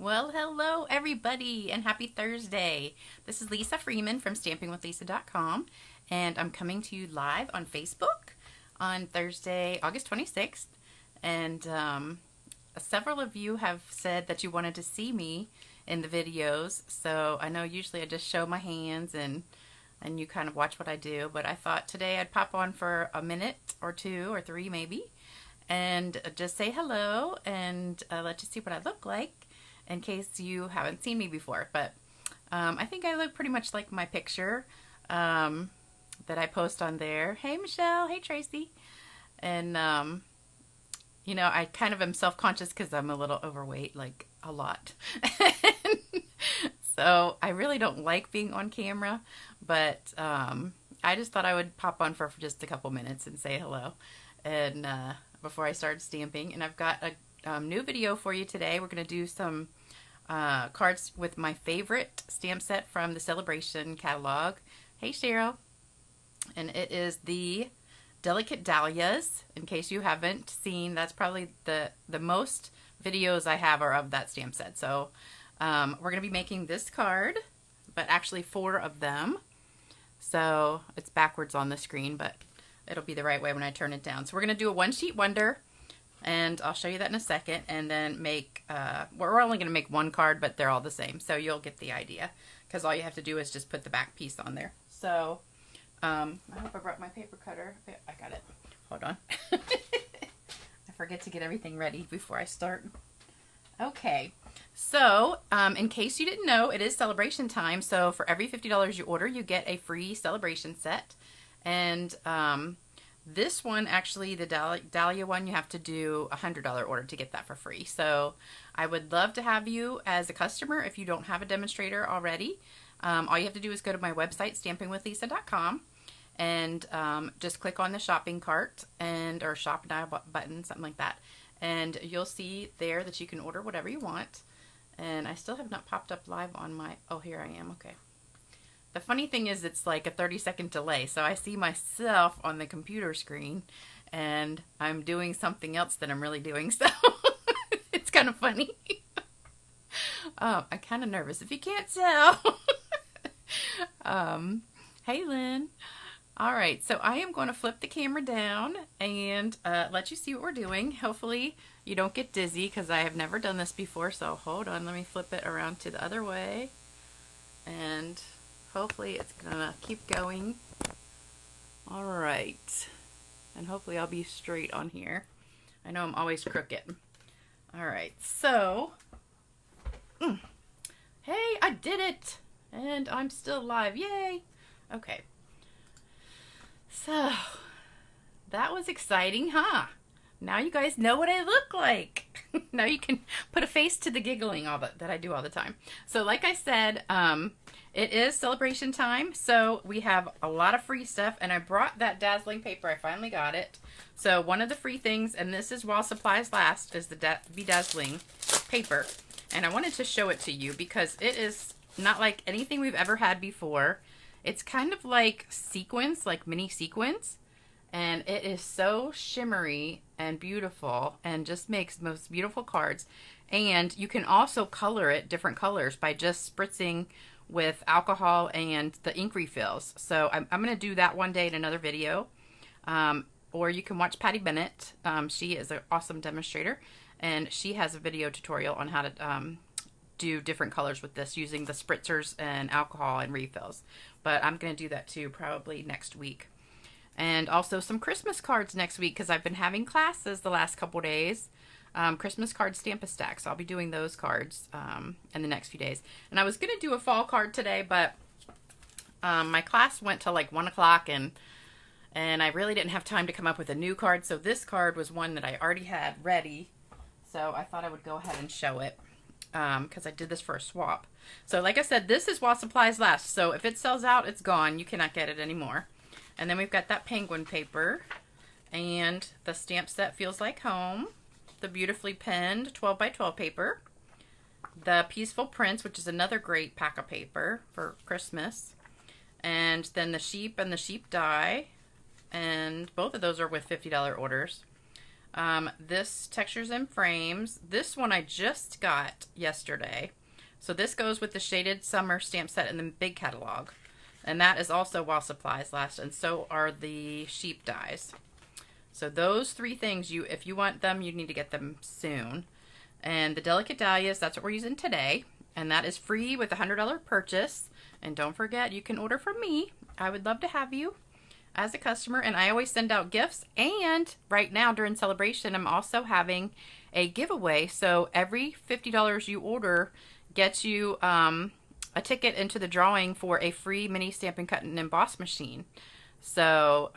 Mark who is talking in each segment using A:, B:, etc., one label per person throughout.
A: Well, hello everybody and happy Thursday. This is Lisa Freeman from stampingwithlisa.com and I'm coming to you live on Facebook on Thursday, August 26th. And several of you have said that you wanted to see me in the videos. So I know usually I just show my hands and you kind of watch what I do, but I thought today I'd pop on for a minute or two or three maybe and just say hello and let you see what I look like, in case you haven't seen me before. But I think I look pretty much like my picture that I post on there. Hey Michelle, hey Tracy. And you know, I kind of am self-conscious because I'm a little overweight, like a lot. So I really don't like being on camera, but I just thought I would pop on for just a couple minutes and say hello and before I start stamping. And I've got a new video for you today. We're going to do some cards with my favorite stamp set from the Sale-a-bration catalog. Hey Cheryl. And it is the Delicate Dahlias. In case you haven't seen, that's probably the most videos I have are of that stamp set. So we're going to be making this card, but actually 4 of them. So it's backwards on the screen, but it'll be the right way when I turn it down. So we're going to do a one sheet wonder, and I'll show you that in a second, and then make, we're only going to make one card, but they're all the same. So you'll get the idea, because all you have to do is just put the back piece on there. So I hope I brought my paper cutter. I got it. Hold on. I forget to get everything ready before I start. Okay. So in case you didn't know, it is celebration time. So for every $50 you order, you get a free celebration set. And this one, actually, the Dahlia one, you have to do a $100 order to get that for free. So I would love to have you as a customer if you don't have a demonstrator already. All you have to do is go to my website, stampingwithlisa.com, and just click on the shopping cart or shop now button, something like that. And you'll see there that you can order whatever you want. And I still have not popped up live on my, oh, here I am, okay. The funny thing is it's like a 30-second delay, so I see myself on the computer screen and I'm doing something else that I'm really doing, so it's kind of funny. I'm kind of nervous if you can't tell. Hey Lynn. All right, so I am going to flip the camera down and let you see what we're doing. Hopefully you don't get dizzy because I have never done this before, so hold on, let me flip it around to the other way. And hopefully it's gonna keep going. All right, and hopefully I'll be straight on here. I know I'm always crooked. All right, so hey, I did it, and I'm still live. Yay! Okay, so that was exciting, huh? Now you guys know what I look like. Now you can put a face to the giggling that I do all the time. So like I said, it is celebration time, so we have a lot of free stuff, and I brought that dazzling paper. I finally got it. So one of the free things, and this is while supplies last, is the Bedazzling paper. And I wanted to show it to you because it is not like anything we've ever had before. It's kind of like sequins, like mini sequins, and it is so shimmery and beautiful and just makes most beautiful cards. And you can also color it different colors by just spritzing with alcohol and the ink refills. So I'm going to do that one day in another video. Or you can watch Patty Bennett. She is an awesome demonstrator, and she has a video tutorial on how to do different colors with this using the spritzers and alcohol and refills. But I'm going to do that too probably next week. And also some Christmas cards next week because I've been having classes the last couple days. Christmas card Stamp-a-Stack. So I'll be doing those cards in the next few days. And I was going to do a fall card today, but my class went till like 1 o'clock and I really didn't have time to come up with a new card. So this card was one that I already had ready. So I thought I would go ahead and show it because I did this for a swap. So like I said, this is while supplies last. So if it sells out, it's gone. You cannot get it anymore. And then we've got that penguin paper and the stamp set Feels Like Home. The beautifully penned 12 by 12 paper, the Peaceful Prince, which is another great pack of paper for Christmas, and then the sheep and the sheep die, and both of those are with $50 orders. This Textures and Frames. This one I just got yesterday. So this goes with the Shaded Summer stamp set in the big catalog. And that is also while supplies last. And so are the sheep dies. So those three things, if you want them, you need to get them soon. And the Delicate Dahlias, that's what we're using today. And that is free with a $100 purchase. And don't forget, you can order from me. I would love to have you as a customer. And I always send out gifts. And right now during Sale-a-bration, I'm also having a giveaway. So every $50 you order gets you a ticket into the drawing for a free mini Stampin' Cut and Emboss machine. So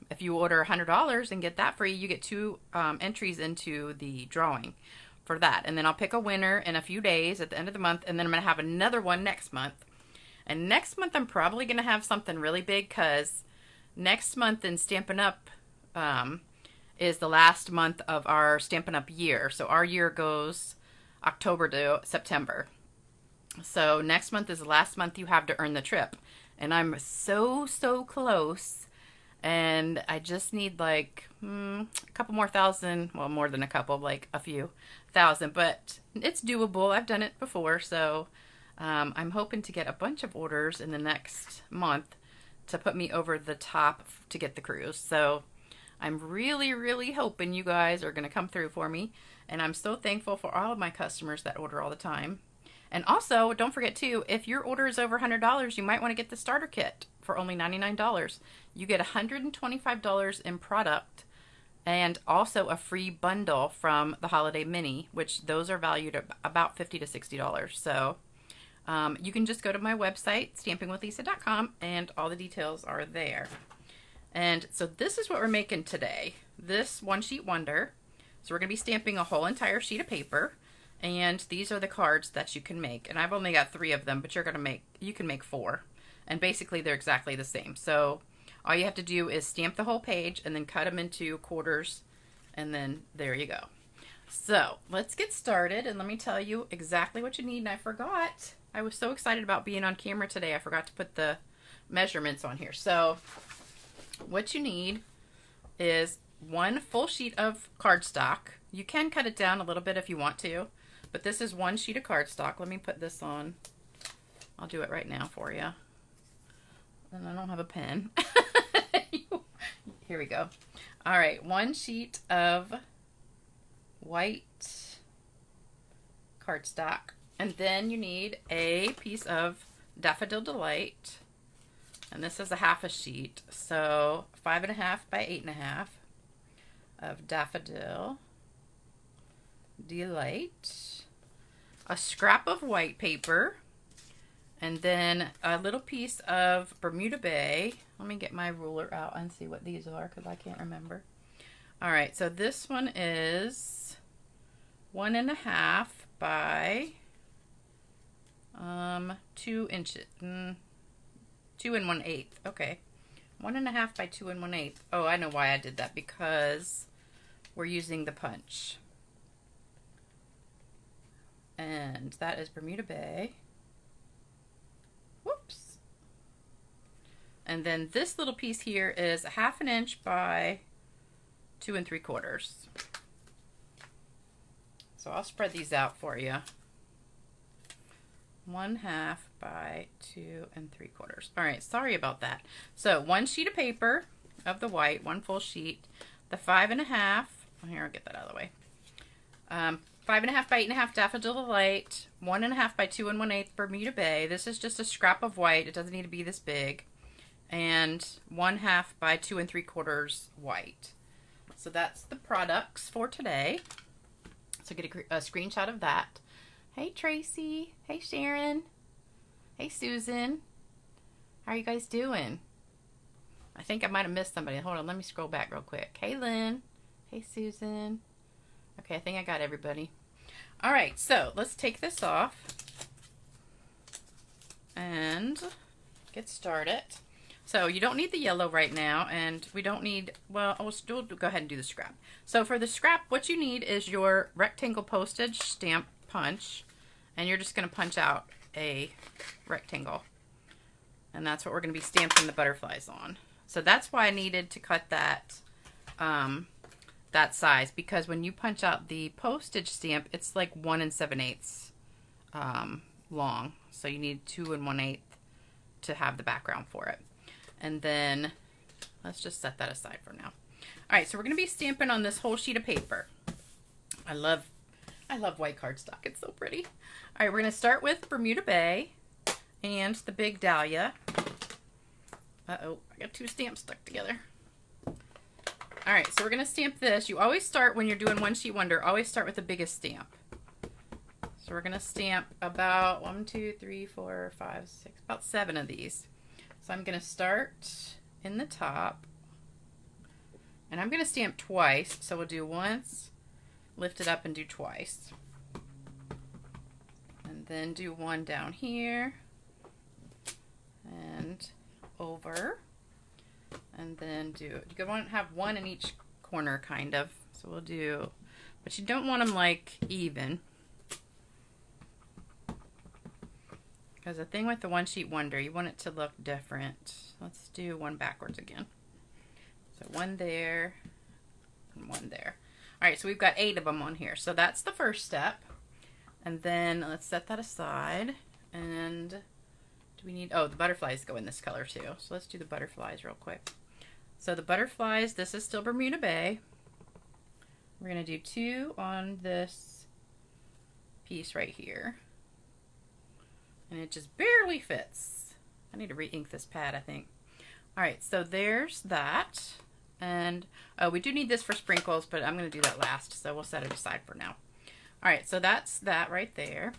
A: if you order $100 and get that free, you get 2 entries into the drawing for that. And then I'll pick a winner in a few days at the end of the month, and then I'm going to have another one next month. And next month I'm probably going to have something really big, because next month in Stampin' Up is the last month of our Stampin' Up year. So our year goes October to September. So next month is the last month you have to earn the trip. And I'm so close. And I just need like a couple more thousand. Well, more than a couple, like a few thousand. But it's doable. I've done it before. So I'm hoping to get a bunch of orders in the next month to put me over the top to get the cruise. So I'm really hoping you guys are going to come through for me. And I'm so thankful for all of my customers that order all the time. And also, don't forget too, if your order is over $100, you might want to get the starter kit for only $99. You get $125 in product and also a free bundle from the Holiday Mini, which those are valued at about $50 to $60. So you can just go to my website, stampingwithlisa.com, and all the details are there. And so this is what we're making today. This one sheet wonder. So we're going to be stamping a whole entire sheet of paper. And these are the cards that you can make. And I've only got 3 of them, but you can make 4. And basically they're exactly the same. So all you have to do is stamp the whole page and then cut them into quarters. And then there you go. So let's get started. And let me tell you exactly what you need. And I forgot. I was so excited about being on camera today. I forgot to put the measurements on here. So what you need is 1 full sheet of cardstock. You can cut it down a little bit if you want to. But this is 1 sheet of cardstock. Let me put this on. I'll do it right now for you. And I don't have a pen. Here we go. All right, 1 sheet of white cardstock. And then you need a piece of Daffodil Delight. And this is a half a sheet. So 5.5 by 8.5 of Daffodil Delight. A scrap of white paper, and then a little piece of Bermuda Bay. Let me get my ruler out and see what these are, because I can't remember. All right, so this one is 1.5 by 2 inches. 2 1/8. Okay, 1.5 by 2 1/8. Oh, I know why I did that, because we're using the punch. And that is Bermuda Bay. Whoops. And then this little piece here is 1/2 inch by 2 3/4. So I'll spread these out for you. 1/2 by 2 3/4. All right, sorry about that. So 1 sheet of paper of the white, 1 full sheet. The 5.5. Here, I'll get that out of the way. 5.5 by 8.5 Daffodil Delight, 1.5 by 2 1/8 Bermuda Bay. This is just a scrap of white. It doesn't need to be this big. And 1/2 by 2 3/4 white. So that's the products for today. So get a screenshot of that. Hey Tracy. Hey Sharon. Hey Susan. How are you guys doing? I think I might have missed somebody. Hold on, let me scroll back real quick. Hey Lynn. Hey Susan. Okay, I think I got everybody. All right, so let's take this off and get started. So you don't need the yellow right now, and we don't need, well, we'll go ahead and do the scrap. So for the scrap, what you need is your rectangle postage stamp punch, and you're just going to punch out a rectangle. And that's what we're going to be stamping the butterflies on. So that's why I needed to cut that that size, because when you punch out the postage stamp, it's like 1 7/8 long. So you need 2 1/8 to have the background for it. And then let's just set that aside for now. All right, so we're going to be stamping on this whole sheet of paper. I love white cardstock. It's so pretty. All right, we're going to start with Bermuda Bay and the Big Dahlia. Uh-oh, I got 2 stamps stuck together. All right, so we're going to stamp this. You always start, when you're doing one sheet wonder, always start with the biggest stamp. So we're going to stamp about 1, 2, 3, 4, 5, 6, about 7 of these. So I'm going to start in the top, and I'm going to stamp twice. So we'll do once, lift it up and do twice. And then do one down here and over. And then you want to have one in each corner, kind of. So we'll do, but you don't want them like even. Because the thing with the one sheet wonder, you want it to look different. Let's do one backwards again. So one there and one there. All right, so we've got 8 of them on here. So that's the first step. And then let's set that aside. And do we need, oh, the butterflies go in this color too. So let's do the butterflies real quick. So the butterflies, this is still Bermuda Bay. We're going to do 2 on this piece right here. And it just barely fits. I need to re-ink this pad, I think. All right, so there's that. And oh, we do need this for sprinkles, but I'm going to do that last, so we'll set it aside for now. All right, so that's that right there.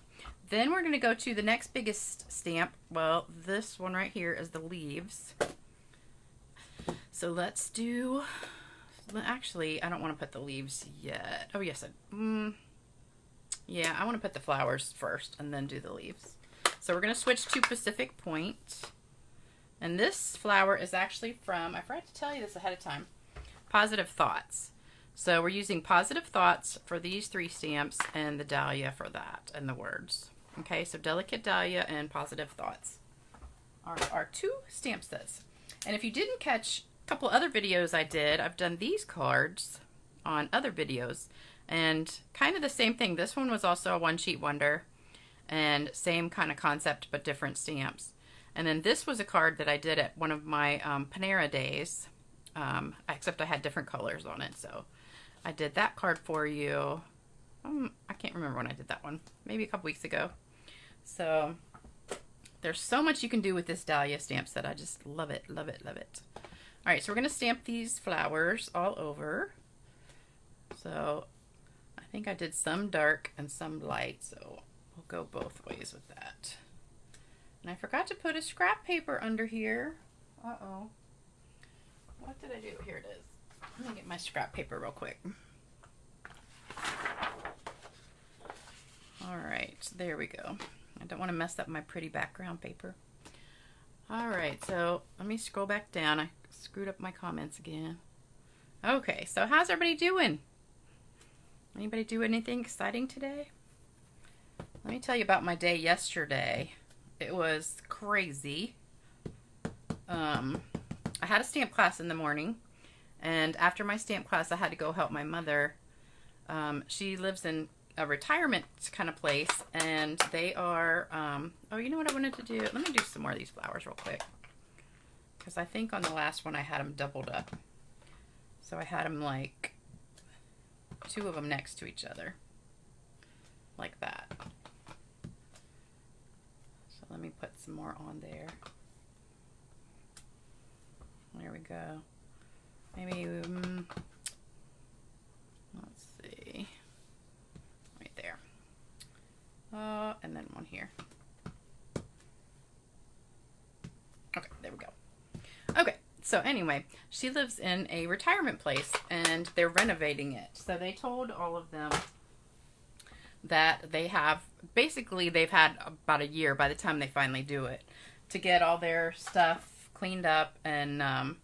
A: Then we're going to go to the next biggest stamp. Well, this one right here is the leaves. So let's do, actually, I don't want to put the leaves yet. Oh, yes. Yeah, I want to put the flowers first and then do the leaves. So we're going to switch to Pacific Point. And this flower is actually from, I forgot to tell you this ahead of time, Positive Thoughts. So we're using Positive Thoughts for these 3 stamps and the dahlia for that and the words. Okay, so Delicate Dahlia and Positive Thoughts are our 2 stamp sets. And if you didn't catch a couple other videos I did, I've done these cards on other videos. And kind of the same thing. This one was also a one sheet wonder. And same kind of concept, but different stamps. And then this was a card that I did at one of my Panera days, except I had different colors on it. So I did that card for you. I can't remember when I did that one. Maybe a couple weeks ago. So there's so much you can do with this dahlia stamp set. I just love it, love it, love it. All right, so we're going to stamp these flowers all over. So I think I did some dark and some light, so we'll go both ways with that. And I forgot to put a scrap paper under here. Uh-oh. What did I do? Here it is. Let me get my scrap paper real quick. All right, there we go. I don't want to mess up my pretty background paper. All right, so let me scroll back down. I screwed up my comments again. Okay, so how's everybody doing? Anybody do anything exciting today? Let me tell you about my day yesterday. It was crazy. I had a stamp class in the morning, and after my stamp class, I had to go help my mother. She lives in a retirement kind of place, and they are, oh, you know what I wanted to do? Let me do some more of these flowers real quick, because I think on the last one I had them doubled up. So I had them like 2 of them next to each other, like that. So let me put some more on there. There we go. Maybe, let's see, right there. And then one here. Okay, there we go. Okay, so anyway, she lives in a retirement place and they're renovating it. So they told all of them that they have, basically they've had about a year by the time they finally do it to get all their stuff cleaned up, and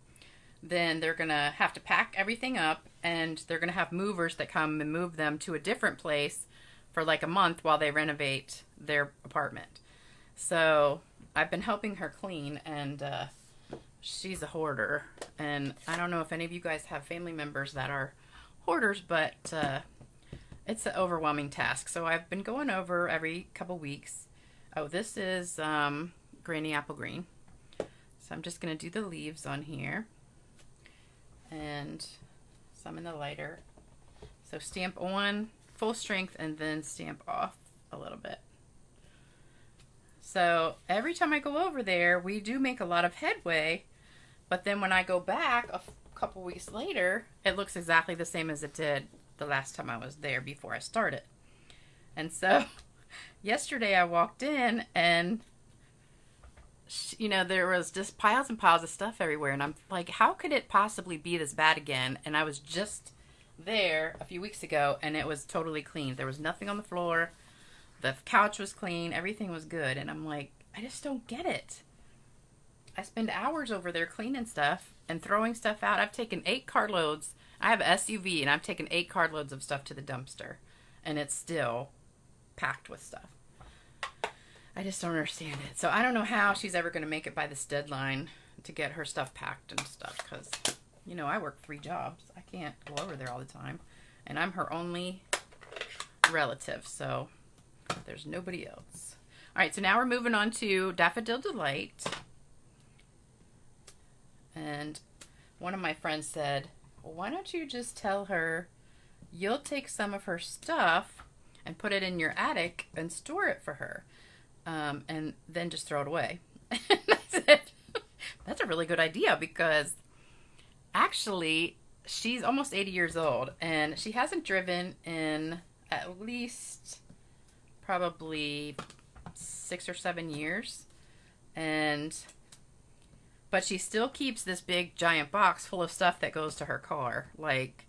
A: then they're gonna have to pack everything up, and they're gonna have movers that come and move them to a different place for like a month while they renovate their apartment. So I've been helping her clean, and she's a hoarder, and I don't know if any of you guys have family members that are hoarders, but it's an overwhelming task. So I've been going over every couple weeks. Oh, this is Granny Apple Green. So I'm just going to do the leaves on here and some in the lighter. So stamp on full strength and then stamp off a little bit. So every time I go over there, we do make a lot of headway, but then when I go back a couple weeks later, it looks exactly the same as it did the last time I was there before I started. And so yesterday I walked in and you know, there was just piles and piles of stuff everywhere, and I'm like, how could it possibly be this bad again? And I was just there a few weeks ago and it was totally clean. There was nothing on the floor. The couch was clean. Everything was good. And I'm like, I just don't get it. I spend hours over there cleaning stuff and throwing stuff out. I've taken 8 carloads. I have an SUV and I've taken 8 carloads of stuff to the dumpster, and it's still packed with stuff. I just don't understand it. So I don't know how she's ever going to make it by this deadline to get her stuff packed and stuff, because, you know, I work 3 jobs. I can't go over there all the time. And I'm her only relative, so there's nobody else. All right, so now we're moving on to Daffodil Delight. And one of my friends said, well, why don't you just tell her you'll take some of her stuff and put it in your attic and store it for her. And then just throw it away. And I said, that's a really good idea, because actually she's almost 80 years old and she hasn't driven in at least probably 6 or 7 years. But she still keeps this big giant box full of stuff that goes to her car, like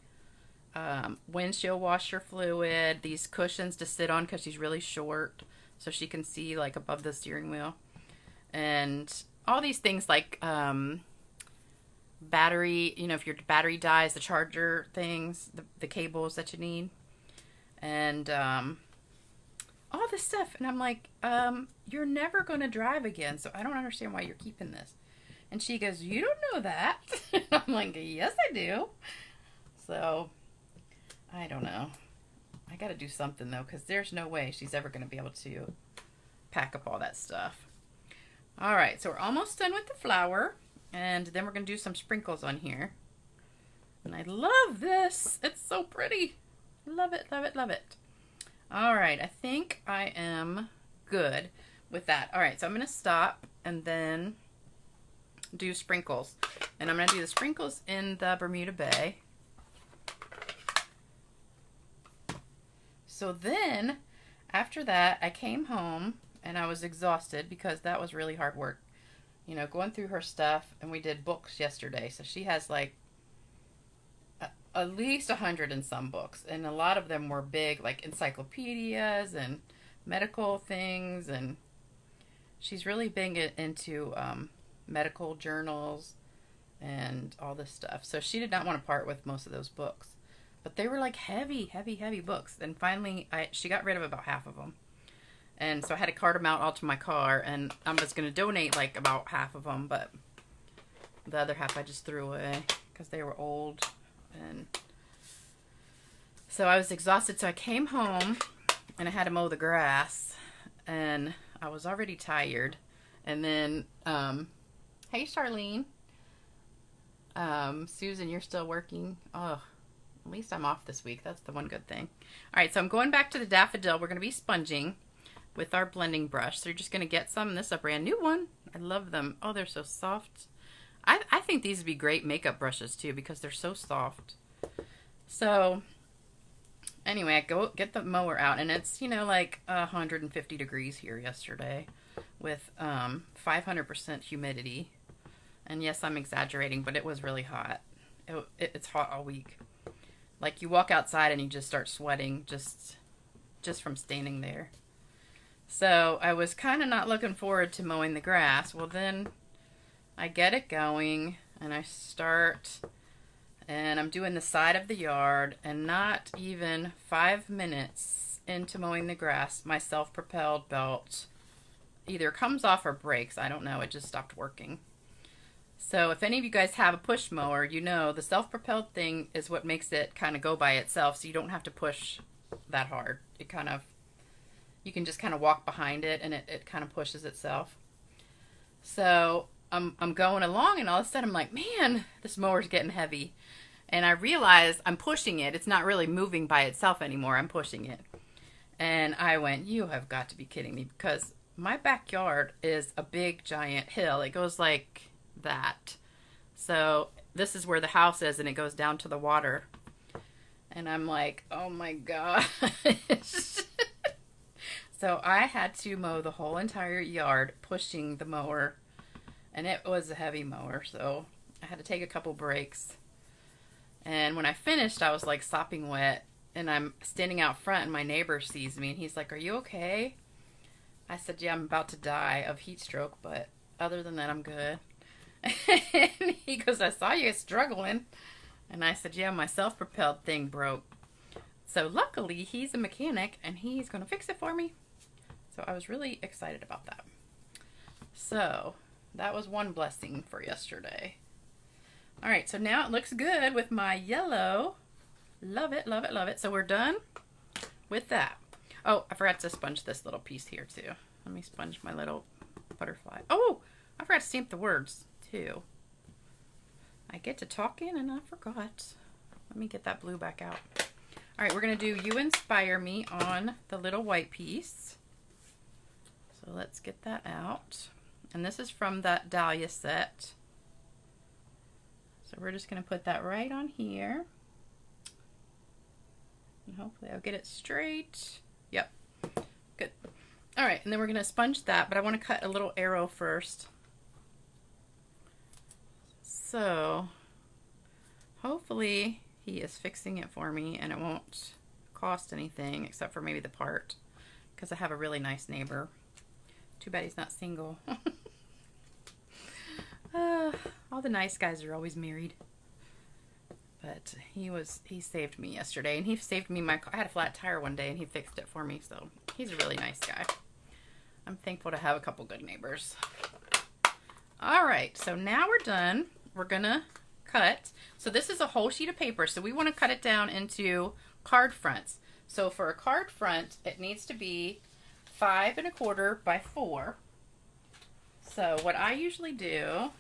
A: windshield washer fluid, these cushions to sit on because she's really short, so she can see like above the steering wheel, and all these things like battery, you know, if your battery dies, the charger things, the cables that you need, and all this stuff. And I'm like, you're never going to drive again, so I don't understand why you're keeping this. And she goes, you don't know that. And I'm like, yes, I do. So I don't know. I got to do something, though, because there's no way she's ever going to be able to pack up all that stuff. All right, so we're almost done with the flower, and then we're going to do some sprinkles on here. And I love this. It's so pretty. Love it, love it, love it. All right, I think I am good with that. All right, so I'm going to stop and then do sprinkles. And I'm going to do the sprinkles in the Bermuda Bay. So then, after that, I came home and I was exhausted because that was really hard work. You know, going through her stuff, and we did books yesterday. So she has like at least 100 and some books, and a lot of them were big, like encyclopedias and medical things, and she's really big into medical journals and all this stuff. So she did not want to part with most of those books. But they were like heavy, heavy, heavy books. And finally, she got rid of about half of them. And so I had to cart them out all to my car. And I was going to donate like about half of them. But the other half I just threw away because they were old. And so I was exhausted. So I came home and I had to mow the grass. And I was already tired. And then, hey, Charlene. Susan, you're still working? Oh. At least I'm off this week. That's the one good thing. All right, so I'm going back to the daffodil. We're going to be sponging with our blending brush. So you're just going to get some. This is a brand new one. I love them. Oh, they're so soft. I think these would be great makeup brushes too because they're so soft. So anyway, I go get the mower out, and it's, you know, like 150 degrees here yesterday with 500% humidity. And yes, I'm exaggerating, but it was really hot. It's hot all week. Like, you walk outside and you just start sweating just from standing there. So I was kind of not looking forward to mowing the grass. Well, then I get it going and I start, and I'm doing the side of the yard, and not even 5 minutes into mowing the grass, my self-propelled belt either comes off or breaks. I don't know. It just stopped working. So if any of you guys have a push mower, you know the self-propelled thing is what makes it kind of go by itself, so you don't have to push that hard. It kind of, you can just kind of walk behind it and it kind of pushes itself. So I'm going along and all of a sudden I'm like, man, this mower's getting heavy. And I realize I'm pushing it. It's not really moving by itself anymore. I'm pushing it. And I went, you have got to be kidding me, because my backyard is a big giant hill. It goes like that. So this is where the house is and it goes down to the water. And I'm like, oh my gosh. So I had to mow the whole entire yard pushing the mower. And it was a heavy mower, so I had to take a couple breaks. And when I finished, I was like sopping wet. And I'm standing out front and my neighbor sees me and he's like, are you okay? I said, yeah, I'm about to die of heat stroke, but other than that, I'm good. And he goes, I saw you struggling. And I said, yeah, my self-propelled thing broke. So luckily, he's a mechanic and he's going to fix it for me. So I was really excited about that. So that was one blessing for yesterday. All right, so now it looks good with my yellow. Love it, love it, love it. So we're done with that. Oh, I forgot to sponge this little piece here too. Let me sponge my little butterfly. Oh, I forgot to stamp the words too. I get to talking and I forgot. Let me get that blue back out. All right, we're gonna do You Inspire Me on the little white piece. So let's get that out. And this is from that Dahlia set. So we're just gonna put that right on here. And hopefully I'll get it straight. Yep, good. All right, and then we're gonna sponge that, but I wanna cut a little arrow first. So hopefully he is fixing it for me and it won't cost anything except for maybe the part, because I have a really nice neighbor. Too bad he's not single. All the nice guys are always married. But he saved me yesterday, and he saved me I had a flat tire one day and he fixed it for me, so he's a really nice guy. I'm thankful to have a couple good neighbors. All right, so now we're done. We're gonna cut. So this is a whole sheet of paper, so we want to cut it down into card fronts. So for a card front, it needs to be 5 1/4 by 4. So what I usually do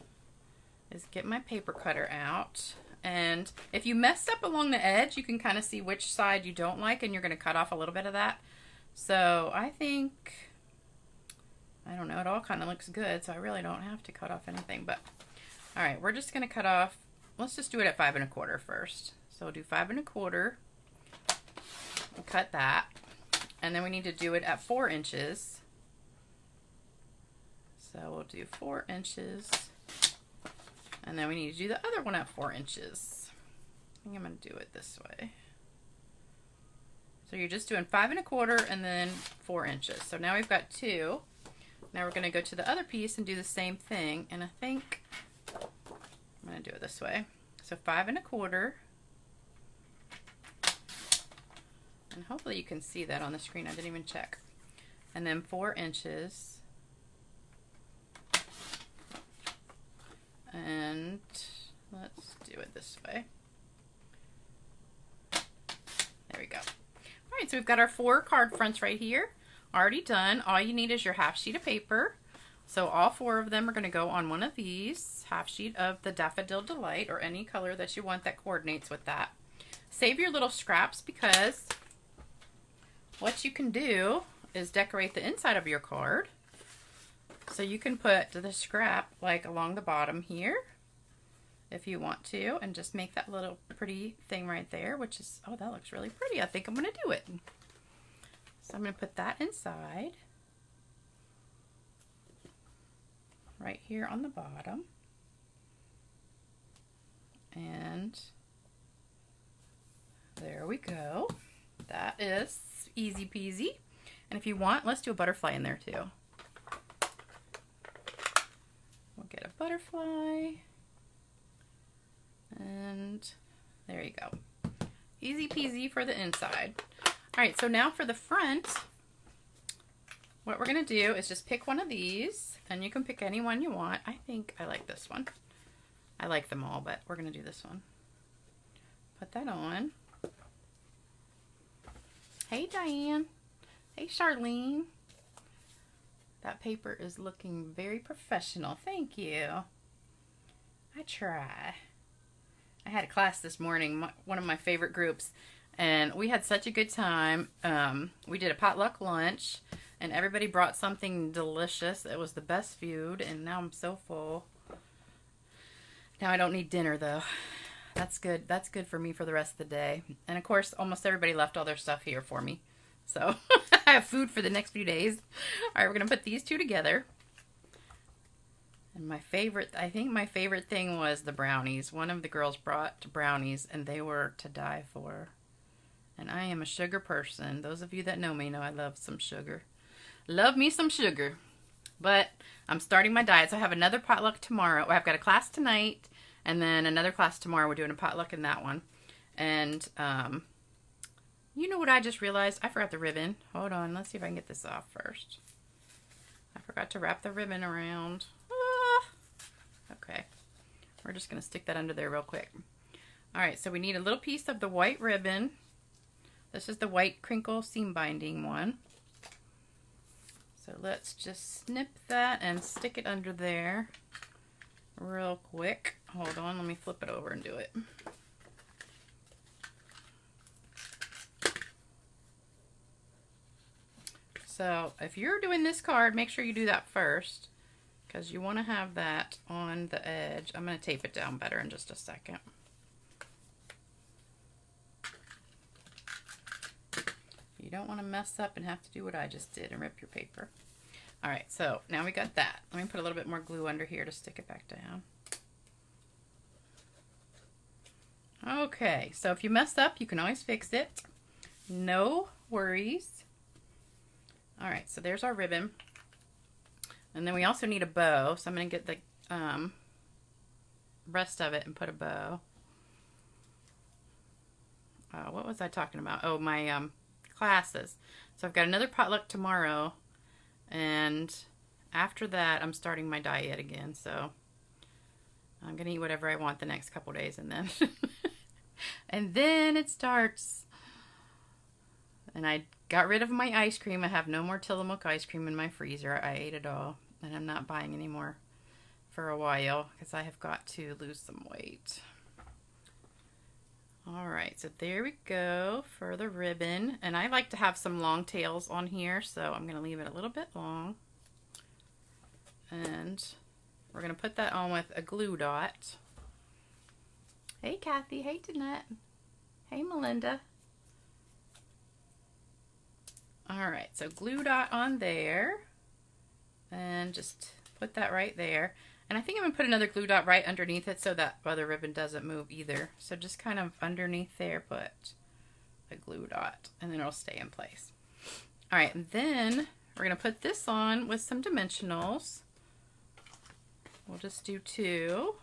A: is get my paper cutter out, and if you messed up along the edge, you can kind of see which side you don't like, and you're going to cut off a little bit of that. So I think, I don't know, it all kind of looks good, so I really don't have to cut off anything. But all right, we're just going to cut off, let's just do it at 5 1/4 first. So we'll do 5 1/4, we'll cut that, and then we need to do it at 4 inches. So we'll do 4 inches. And then we need to do the other one at 4 inches. I think I'm going to do it this way. So you're just doing 5 1/4 and then 4 inches. So now we've got 2. Now we're going to go to the other piece and do the same thing. And I think I'm going to do it this way. So 5 1/4. And hopefully you can see that on the screen. I didn't even check. And then 4 inches. And let's do it this way. There we go. All right, so we've got our 4 card fronts right here, already done. All you need is your half sheet of paper. So all 4 of them are going to go on one of these, half sheet of the Daffodil Delight, or any color that you want that coordinates with that. Save your little scraps, because what you can do is decorate the inside of your card. So you can put the scrap like along the bottom here if you want to, and just make that little pretty thing right there, which is, oh, that looks really pretty. I think I'm going to do it. So I'm going to put that inside right here on the bottom. And there we go. That is easy peasy. And if you want, let's do a butterfly in there too. We'll get a butterfly, and there you go. Easy peasy for the inside. All right, so now for the front, what we're gonna do is just pick one of these, and you can pick any one you want. I think I like this one. I like them all, but we're going to do this one. Put that on. Hey, Diane. Hey, Charlene. That paper is looking very professional. Thank you. I try. I had a class this morning, one of my favorite groups, and we had such a good time. We did a potluck lunch, and everybody brought something delicious. It was the best food, and now I'm so full. Now I don't need dinner, though. That's good. That's good for me for the rest of the day. And of course, almost everybody left all their stuff here for me. So I have food for the next few days. All right, we're going to put these two together. And my favorite, I think my favorite thing was the brownies. One of the girls brought brownies, and they were to die for. And I am a sugar person. Those of you that know me know I love some sugar. Love me some sugar. But I'm starting my diet, so I have another potluck tomorrow. I've got a class tonight, and then another class tomorrow. We're doing a potluck in that one. And, you know what I just realized? I forgot the ribbon. Hold on. Let's see if I can get this off first. I forgot to wrap the ribbon around. Okay. We're just going to stick that under there real quick. Alright, so we need a little piece of the white ribbon. This is the white crinkle seam binding one. So let's just snip that and stick it under there real quick. Hold on, let me flip it over and do it. So if you're doing this card, make sure you do that first, because you want to have that on the edge. I'm going to tape it down better in just a second. You don't want to mess up and have to do what I just did and rip your paper. Alright, so now we got that. Let me put a little bit more glue under here to stick it back down. Okay, so if you mess up, you can always fix it. No worries. Alright, so there's our ribbon. And then we also need a bow, so I'm going to get the rest of it and put a bow. What was I talking about? Oh, my classes. So I've got another potluck tomorrow, and after that I'm starting my diet again, so I'm going to eat whatever I want the next couple days, and then and then it starts. And I got rid of my ice cream. I have no more Tillamook ice cream in my freezer. I ate it all. And I'm not buying any more for a while because I have got to lose some weight. Alright, so there we go for the ribbon. And I like to have some long tails on here, so I'm going to leave it a little bit long. And we're going to put that on with a glue dot. Hey Kathy, hey Danette, hey Melinda. Alright, so glue dot on there, and just put that right there. And I think I'm going to put another glue dot right underneath it so that other ribbon doesn't move either. So just kind of underneath there, put a glue dot, and then it'll stay in place. Alright, and then we're going to put this on with some dimensionals. We'll just do 2.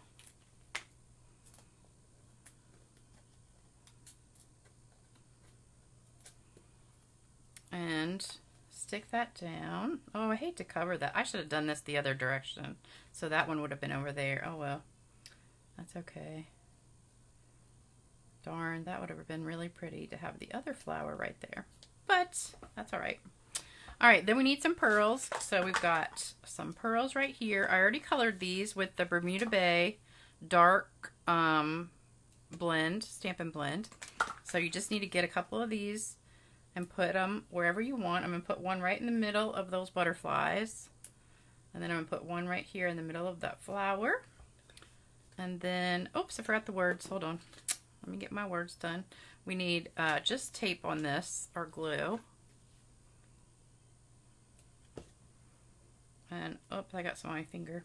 A: And stick that down. Oh, I hate to cover that. I should have done this the other direction. So that one would have been over there. Oh well. That's okay. Darn, that would have been really pretty to have the other flower right there. But that's alright. Alright, then we need some pearls. So we've got some pearls right here. I already colored these with the Bermuda Bay dark blend, Stampin' Blend. So you just need to get a couple of these and put them wherever you want. I'm going to put one right in the middle of those butterflies. And then I'm going to put one right here in the middle of that flower. And then, oops, I forgot the words. Hold on. Let me get my words done. We need just tape on this, or glue. And, oops, I got some on my finger.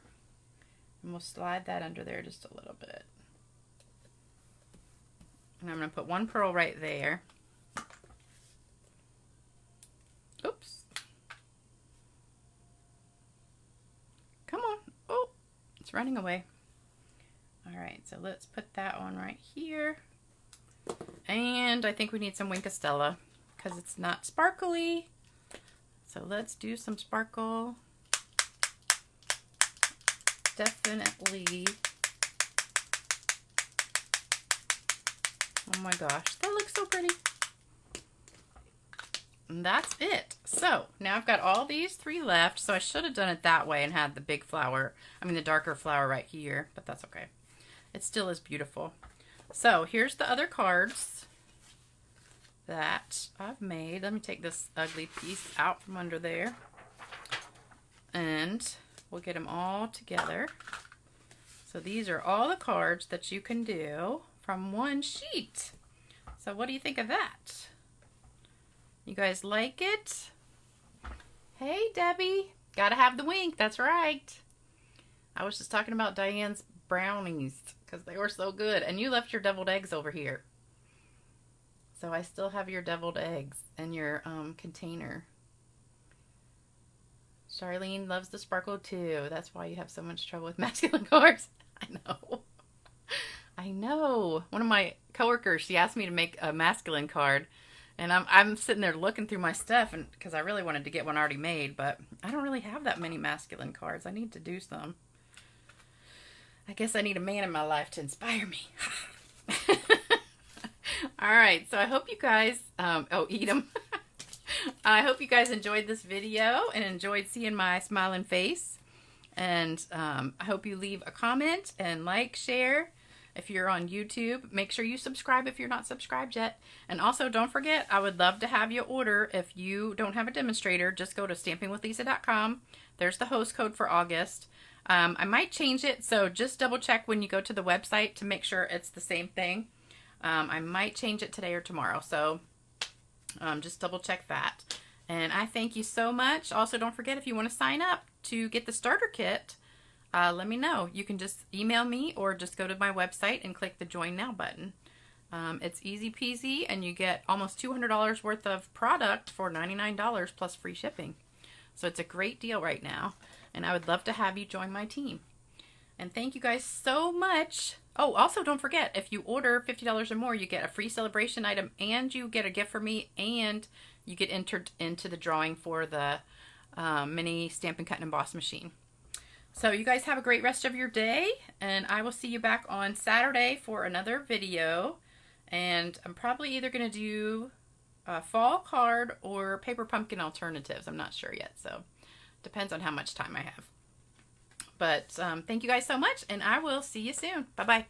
A: And we'll slide that under there just a little bit. And I'm going to put one pearl right there. Oops. Come on. Oh, it's running away. Alright, so let's put that one right here. And I think we need some Wink of Stella because it's not sparkly. So let's do some sparkle. Definitely Oh my gosh, that looks so pretty. And that's it. So now I've got all these 3 left, so I should have done it that way and had the big flower, the darker flower right here, but that's okay. It still is beautiful. So here's the other cards that I've made. Let me take this ugly piece out from under there, and we'll get them all together. So these are all the cards that you can do from one sheet. So what do you think of that? You guys like it? Hey, Debbie. Gotta have the wink. That's right. I was just talking about Diane's brownies because they were so good. And you left your deviled eggs over here. So I still have your deviled eggs and your container. Charlene loves the sparkle too. That's why you have so much trouble with masculine cards. I know. I know. One of my coworkers, she asked me to make a masculine card. And I'm sitting there looking through my stuff, and because I really wanted to get one already made, but I don't really have that many masculine cards. I need to do some. I guess I need a man in my life to inspire me. All right, so I hope you guys, eat them. I hope you guys enjoyed this video and enjoyed seeing my smiling face. And I hope you leave a comment and like, share. If you're on YouTube, make sure you subscribe if you're not subscribed yet. And also, don't forget, I would love to have you order. If you don't have a demonstrator, just go to stampingwithlisa.com. There's the host code for August. I might change it, so just double check when you go to the website to make sure it's the same thing. I might change it today or tomorrow, so just double check that. And I thank you so much. Also, don't forget, if you want to sign up to get the starter kit, let me know. You can just email me or just go to my website and click the Join Now button. It's easy peasy, and you get almost $200 worth of product for $99 plus free shipping. So it's a great deal right now, and I would love to have you join my team. And thank you guys so much. Oh, also don't forget, if you order $50 or more, you get a free Sale-a-bration item, and you get a gift from me, and you get entered into the drawing for the mini Stampin' Cut and Emboss machine. So you guys have a great rest of your day, and I will see you back on Saturday for another video. And I'm probably either going to do a fall card or paper pumpkin alternatives. I'm not sure yet, so depends on how much time I have. But thank you guys so much, and I will see you soon. Bye-bye.